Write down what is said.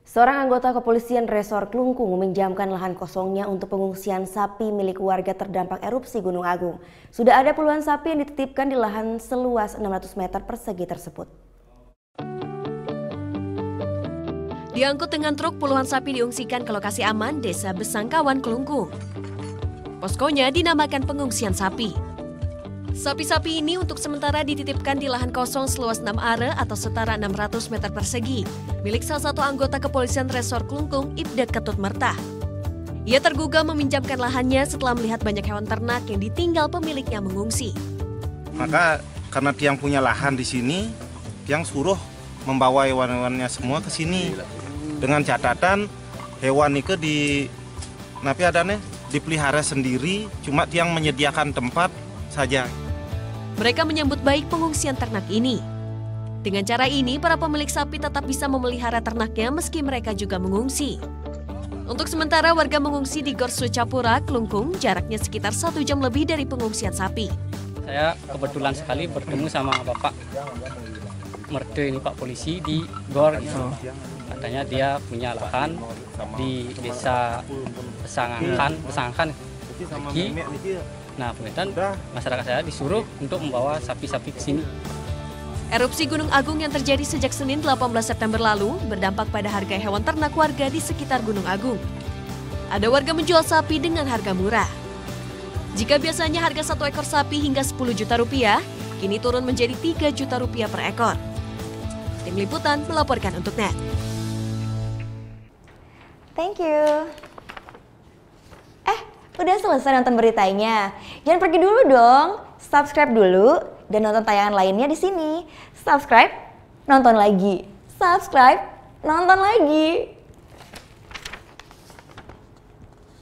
Seorang anggota kepolisian Resor Klungkung meminjamkan lahan kosongnya untuk pengungsian sapi milik warga terdampak erupsi Gunung Agung. Sudah ada puluhan sapi yang dititipkan di lahan seluas 600 meter persegi tersebut. Diangkut dengan truk, puluhan sapi diungsikan ke lokasi aman Desa Besangkawan, Klungkung. Poskonya dinamakan pengungsian sapi. Sapi-sapi ini untuk sementara dititipkan di lahan kosong seluas 6 are atau setara 600 meter persegi, milik salah satu anggota kepolisian Resor Klungkung, Ibda Ketut Mertah. Ia tergugah meminjamkan lahannya setelah melihat banyak hewan ternak yang ditinggal pemiliknya mengungsi. Maka karena Tiang punya lahan di sini, Tiang suruh membawa hewan-hewannya semua ke sini. Dengan catatan hewan itu dipelihara sendiri, cuma Tiang menyediakan tempat saja. Mereka menyambut baik pengungsian ternak ini. Dengan cara ini, para pemilik sapi tetap bisa memelihara ternaknya meski mereka juga mengungsi. Untuk sementara, warga mengungsi di Gor Sucapura, Klungkung, jaraknya sekitar 1 jam lebih dari pengungsian sapi. Saya kebetulan sekali bertemu sama Bapak Merte ini, Pak Polisi, di Gor. Katanya dia punya lahan di Desa Pesangkan. Nah, kemudian masyarakat saya disuruh untuk membawa sapi-sapi ke sini. Erupsi Gunung Agung yang terjadi sejak Senin 18 September lalu berdampak pada harga hewan ternak warga di sekitar Gunung Agung. Ada warga menjual sapi dengan harga murah. Jika biasanya harga 1 ekor sapi hingga 10 juta rupiah, kini turun menjadi 3 juta rupiah per ekor. Tim Liputan melaporkan untuk NET. Thank you. Udah selesai nonton beritanya? Jangan pergi dulu dong. Subscribe dulu dan nonton tayangan lainnya di sini. Subscribe, nonton lagi. Subscribe, nonton lagi.